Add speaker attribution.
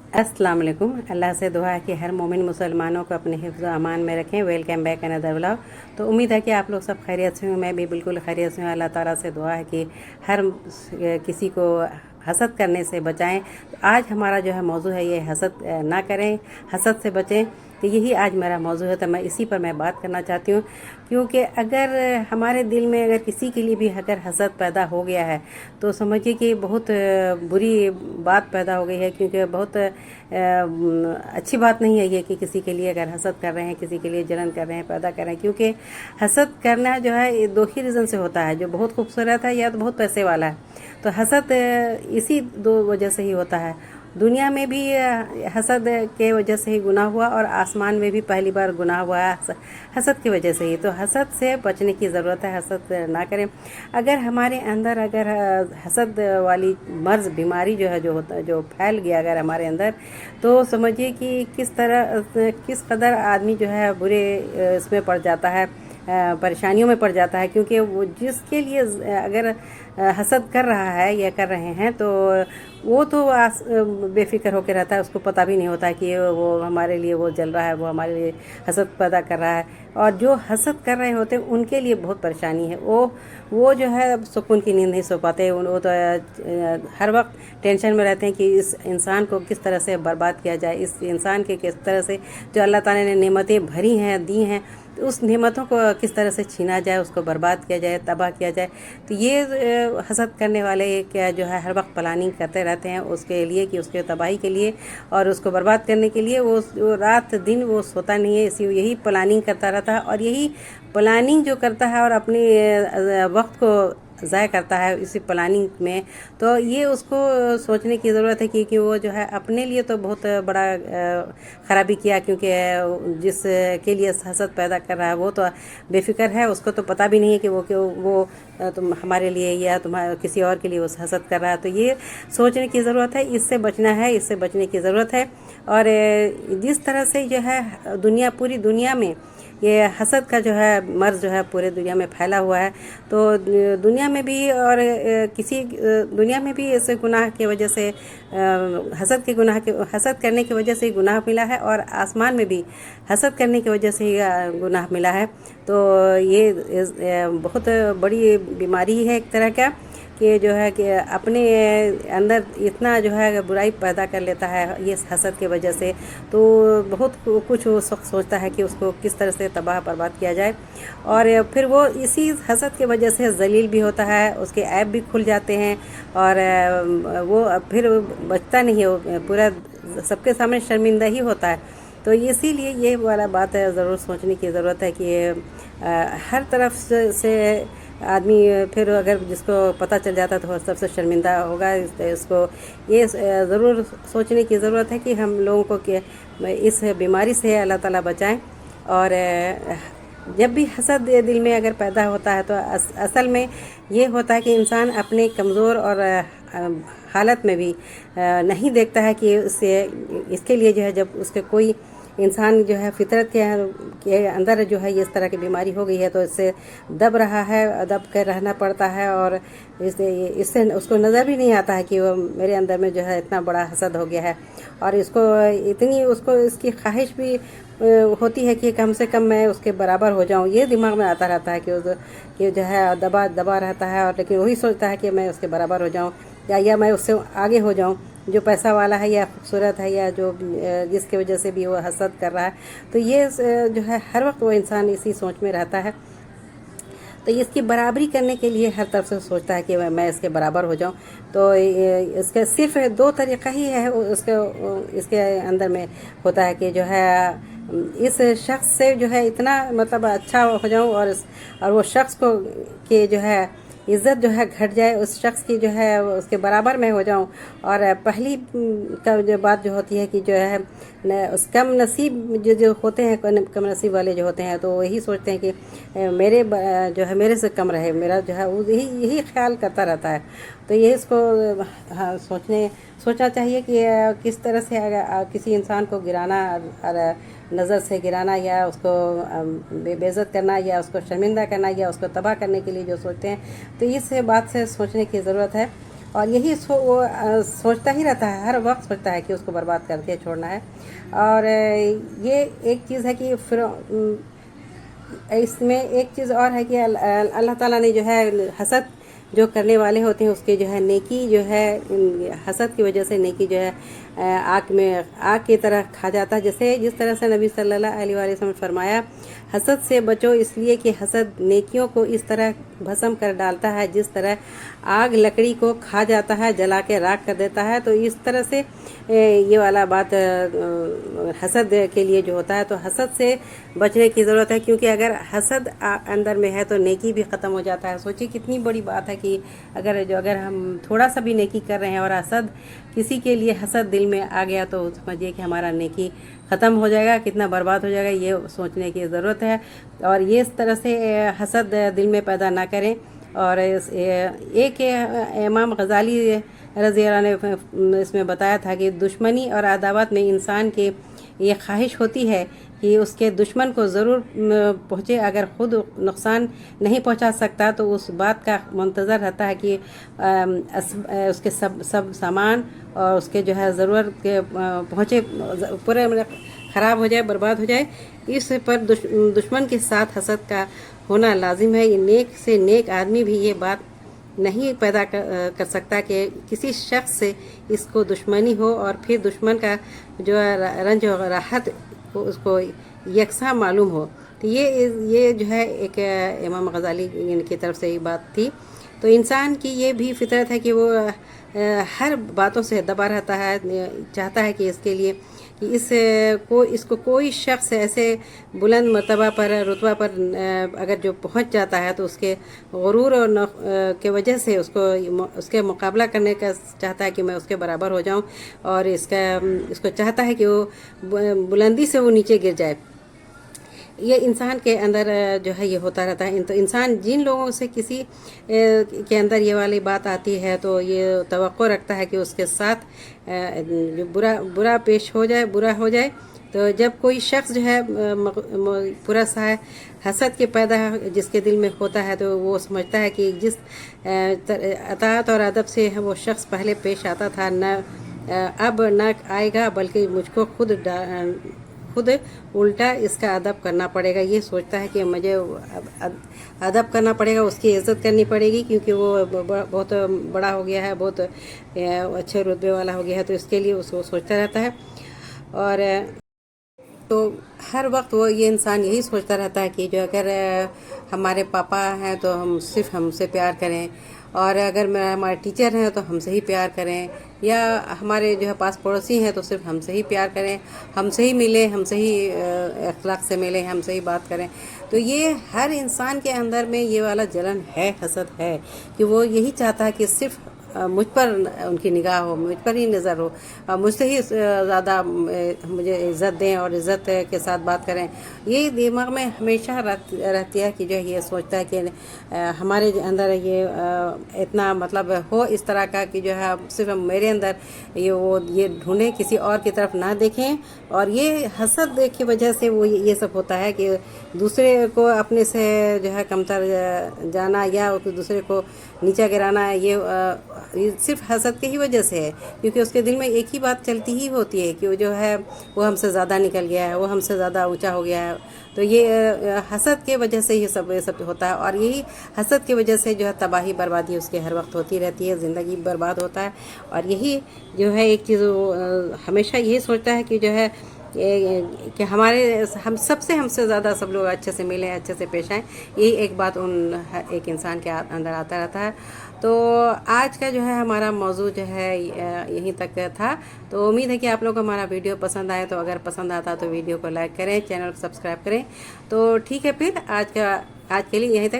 Speaker 1: अस्सलाम वालेकुम। अल्लाह से दुआ है कि हर मोमिन मुसलमानों को अपने हिफ्ज़ व अमान में रखें। Welcome back another vlog. तो उम्मीद है कि आप लोग सब खैरियत से हों, मैं भी बिल्कुल खैरियत से हूँ। अल्लाह ताला से दुआ है कि हर किसी को हसद करने से बचाएं। तो आज हमारा जो है मौजू है ये हसद ना करें, हसद से बचें। तो यही आज मेरा मौजू है, तो मैं इसी पर मैं बात करना चाहती हूँ। क्योंकि अगर हमारे दिल में अगर किसी के लिए भी अगर हसद पैदा हो गया है तो समझिए कि बहुत बुरी बात पैदा हो गई है। क्योंकि बहुत अच्छी बात नहीं है ये कि किसी के लिए अगर हसद कर रहे हैं, किसी के लिए जलन कर रहे हैं, पैदा कर रहे हैं। क्योंकि हसद करना जो है ये दो ही रीज़न से होता है, जो बहुत खूबसूरत है या तो बहुत पैसे वाला है। तो हसद इसी दो वजह से ही होता है। दुनिया में भी हसद के वजह से ही गुनाह हुआ और आसमान में भी पहली बार गुनाह हुआ है हसद की वजह से ही। तो हसद से बचने की ज़रूरत है, हसद ना करें। अगर हमारे अंदर अगर हसद वाली मर्ज बीमारी जो है, जो होता है, जो फैल गया अगर हमारे अंदर, तो समझिए कि किस कदर आदमी जो है बुरे इसमें पड़ जाता है, परेशानियों में पड़ जाता है। क्योंकि वो जिसके लिए अगर हसद कर रहा है या कर रहे हैं तो वो तो बेफिक्र होकर रहता है, उसको पता भी नहीं होता कि वो हमारे लिए वो जल रहा है, वो हमारे लिए हसद पैदा कर रहा है। और जो हसद कर रहे होते हैं उनके लिए बहुत परेशानी है। वो जो है सुकून की नींद नहीं सो पाते। वो तो हर वक्त टेंशन में रहते हैं कि इस इंसान को किस तरह से बर्बाद किया जाए, इस इंसान के किस तरह से जो अल्लाह ताला ने नेमतें भरी हैं, दी हैं, तो उस नेमतों को किस तरह से छीना जाए, उसको बर्बाद किया जाए, तबाह किया जाए। तो ये हसद करने वाले क्या जो है हर वक्त प्लानिंग करते रहते हैं उसके लिए, कि उसके तबाही के लिए और उसको बर्बाद करने के लिए। वो रात दिन वो सोता नहीं है, इसी यही प्लानिंग करता रहता है। और यही प्लानिंग जो करता है और अपने वक्त को ज़ाय करता है इसी प्लानिंग में, तो ये उसको सोचने की ज़रूरत है कि वो जो है अपने लिए तो बहुत बड़ा ख़राबी किया। क्योंकि जिसके लिए हसद पैदा कर रहा है वो तो बेफिक्र है, उसको तो पता भी नहीं है कि वो तुम हमारे लिए या तुम्हारे किसी और के लिए वो हसद कर रहा है। तो ये सोचने की ज़रूरत है, इससे बचना है, इससे बचने की ज़रूरत है। और जिस तरह से जो है पूरी दुनिया में ये हसद का जो है मर्ज़ जो है पूरे दुनिया में फैला हुआ है, तो दुनिया में भी और दुनिया में भी ऐसे गुनाह की वजह से हसद करने की वजह से ही गुनाह मिला है, और आसमान में भी हसद करने की वजह से ही गुनाह मिला है। तो ये बहुत बड़ी बीमारी है एक तरह का, कि जो है कि अपने अंदर इतना जो है बुराई पैदा कर लेता है ये हसद की वजह से। तो बहुत कुछ वो सोचता है कि उसको किस तरह से तबाह बर्बाद किया जाए। और फिर वो इसी हसद की वजह से जलील भी होता है, उसके ऐब भी खुल जाते हैं, और वो फिर बचता नहीं है, वो पूरा सबके सामने शर्मिंदा ही होता है। तो इसीलिए ये वाला बात है, ज़रूर सोचने की ज़रूरत है कि हर तरफ से आदमी फिर अगर जिसको पता चल जाता है तो सबसे शर्मिंदा होगा। इसको ये ज़रूर सोचने की ज़रूरत है कि हम लोगों को कि इस बीमारी से अल्लाह ताला बचाएं। और जब भी हसद दिल में अगर पैदा होता है तो असल में ये होता है कि इंसान अपने कमज़ोर और हालत में भी नहीं देखता है कि इसके लिए जो है जब उसके कोई इंसान जो है फितरत के अंदर जो है इस तरह की बीमारी हो गई है तो इससे दब रहा है, दब कर रहना पड़ता है। और इससे उसको नज़र भी नहीं आता है कि वो मेरे अंदर में जो है इतना बड़ा हसद हो गया है। और उसको इसकी ख्वाहिश भी होती है कि कम से कम मैं उसके बराबर हो जाऊं। ये दिमाग में आता रहता है कि जो है दबा रहता है, और लेकिन वही सोचता है कि मैं उसके बराबर हो जाऊं या मैं उससे आगे हो जाऊं, जो पैसा वाला है या खूबसूरत है या जो जिसकी वजह से भी वो हसद कर रहा है। तो ये जो है हर वक्त वो इंसान इसी सोच में रहता है। तो इसकी बराबरी करने के लिए हर तरफ से सोचता है कि मैं इसके बराबर हो जाऊं। तो इसका सिर्फ दो तरीक़ा ही है इसके अंदर में होता है कि जो है इस शख्स से जो है इतना मतलब अच्छा हो जाऊं, और वो शख्स को कि जो है इज़्ज़त जो है घट जाए, उस शख्स की जो है उसके बराबर में हो जाऊं। और पहली का जो बात जो होती है कि जो है उस कम नसीब जो होते हैं, कम नसीब वाले जो होते हैं, तो वही सोचते हैं कि मेरे से कम रहे, मेरा जो है वो यही ख्याल करता रहता है। तो ये इसको सोचना चाहिए कि किस तरह से अगर किसी इंसान को गिराना, नज़र से गिराना या उसको बेइज्जत करना या उसको शर्मिंदा करना या उसको तबाह करने के लिए जो सोचते हैं, तो इस बात से सोचने की ज़रूरत है। اور یہی وہ سوچتا ہی رہتا ہے، ہر وقت سوچتا ہے کہ اس کو برباد کر کے چھوڑنا ہے۔ اور یہ ایک چیز ہے کہ پھر اس میں ایک چیز اور ہے کہ اللہ تعالیٰ نے جو ہے حسد جو کرنے والے ہوتے ہیں اس کے جو ہے نیکی جو ہے حسد کی وجہ سے نیکی جو ہے آگ کی طرح کھا جاتا ہے، جس طرح سے نبی صلی اللہ علیہ وآلہ وسلم نے فرمایا حسد سے بچو، اس لیے کہ حسد نیکیوں کو اس طرح بھسم کر ڈالتا ہے جس طرح آگ لکڑی کو کھا جاتا ہے، جلا کے راکھ کر دیتا ہے۔ تو اس طرح سے یہ والا بات حسد کے لیے جو ہوتا ہے، تو حسد سے بچنے کی ضرورت ہے، کیونکہ اگر حسد اندر میں ہے تو نیکی بھی ختم ہو جاتا ہے۔ سوچیے کتنی بڑی بات ہے کہ اگر ہم تھوڑا سا بھی نیکی کر رہے ہیں اور کسی کے لیے حسد دل میں آ گیا تو سمجھیے کہ ہمارا نیکی ختم ہو جائے گا، کتنا برباد ہو جائے گا، یہ سوچنے کی ضرورت ہے۔ اور یہ اس طرح سے حسد دل میں پیدا نہ کریں۔ اور ایک امام غزالی رضی اللہ عنہ نے اس میں بتایا تھا کہ دشمنی اور عداوت میں انسان کی یہ خواہش ہوتی ہے کہ اس کے دشمن کو ضرور پہنچے، اگر خود نقصان نہیں پہنچا سکتا تو اس بات کا منتظر رہتا ہے کہ اس کے سب سامان اور اس کے جو ہے ضرورت کے پہنچے، پورے خراب ہو جائے، برباد ہو جائے۔ اس پر دشمن کے ساتھ حسد کا ہونا لازم ہے۔ یہ نیک سے نیک آدمی بھی یہ بات نہیں پیدا کر سکتا کہ کسی شخص سے اس کو دشمنی ہو اور پھر دشمن کا جو رنج و راحت اس کو یکساں معلوم ہو۔ تو یہ جو ہے ایک امام غزالی کی طرف سے یہ بات تھی۔ تو انسان کی یہ بھی فطرت ہے کہ وہ ہر باتوں سے دبا رہتا ہے، چاہتا ہے کہ اس کے لیے کہ اس کو کوئی شخص ایسے بلند مرتبہ پر رتبہ پر اگر جو پہنچ جاتا ہے تو اس کے غرور اور کے وجہ سے اس کے مقابلہ کرنے کا چاہتا ہے کہ میں اس کے برابر ہو جاؤں، اور اس کو چاہتا ہے کہ وہ بلندی سے وہ نیچے گر جائے۔ یہ انسان کے اندر جو ہے یہ ہوتا رہتا ہے۔ تو انسان جن لوگوں سے کسی کے اندر یہ والی بات آتی ہے تو یہ توقع رکھتا ہے کہ اس کے ساتھ برا پیش ہو جائے، برا ہو جائے۔ تو جب کوئی شخص جو ہے پورا سا حسد کے پیدا جس کے دل میں ہوتا ہے تو وہ سمجھتا ہے کہ جس اطاعت اور ادب سے وہ شخص پہلے پیش آتا تھا اب نہ آئے گا، بلکہ مجھ کو خود الٹا اس کا ادب کرنا پڑے گا۔ یہ سوچتا ہے کہ مجھے ادب کرنا پڑے گا، اس کی عزت کرنی پڑے گی، کیونکہ وہ بہت بڑا ہو گیا ہے، بہت اچھے رتبے والا ہو گیا ہے، تو اس کے لیے اس کو سوچتا رہتا ہے۔ اور تو ہر وقت یہ انسان یہی سوچتا رہتا ہے کہ جو اگر ہمارے پاپا ہیں تو صرف ہم سے پیار کریں، اور اگر ہمارے ٹیچر ہیں تو ہم سے ہی پیار کریں، یا ہمارے جو ہے پاس پڑوسی ہیں تو صرف ہم سے ہی پیار کریں، ہم سے ہی ملیں، ہم سے ہی اخلاق سے ملیں، ہم سے ہی بات کریں۔ تو یہ ہر انسان کے اندر میں یہ والا جلن ہے، حسد ہے، کہ وہ یہی چاہتا ہے کہ صرف مجھ پر ان کی نگاہ ہو، مجھ پر ہی نظر ہو، مجھ سے ہی زیادہ مجھے عزت دیں اور عزت کے ساتھ بات کریں۔ یہ دماغ میں ہمیشہ رہتی ہے کہ جو یہ سوچتا ہے کہ ہمارے اندر یہ اتنا مطلب ہو اس طرح کا کہ جو ہے صرف میرے اندر یہ ڈھونڈیں، کسی اور کی طرف نہ دیکھیں۔ اور یہ حسد کی وجہ سے وہ یہ سب ہوتا ہے کہ دوسرے کو اپنے سے جو ہے کمتر جانا یا دوسرے کو نیچا گرانا، یہ صرف حسد کی ہی وجہ سے ہے، کیونکہ اس کے دل میں ایک ہی بات چلتی ہی ہوتی ہے کہ وہ جو ہے وہ ہم سے زیادہ نکل گیا ہے، وہ ہم سے زیادہ اونچا ہو گیا ہے۔ تو یہ حسد کے وجہ سے یہ سب ہوتا ہے، اور یہی حسد کی وجہ سے جو ہے تباہی بربادی اس کے ہر وقت ہوتی رہتی ہے، زندگی برباد ہوتا ہے۔ اور یہی جو ہے ایک چیز ہمیشہ یہی سوچتا ہے کہ جو ہے کہ ہم سے زیادہ سب لوگ اچھے سے ملیں، اچھے سے پیش آئیں۔ یہی ایک بات ایک انسان کے اندر آتا رہتا ہے۔ تو آج کا جو ہے ہمارا موضوع جو ہے یہیں تک تھا۔ تو امید ہے کہ آپ لوگوں کو ہمارا ویڈیو پسند آئے، تو اگر پسند آتا تو ویڈیو کو لائک کریں، چینل کو سبسکرائب کریں۔ تو ٹھیک ہے، پھر آج کے لیے یہیں تک۔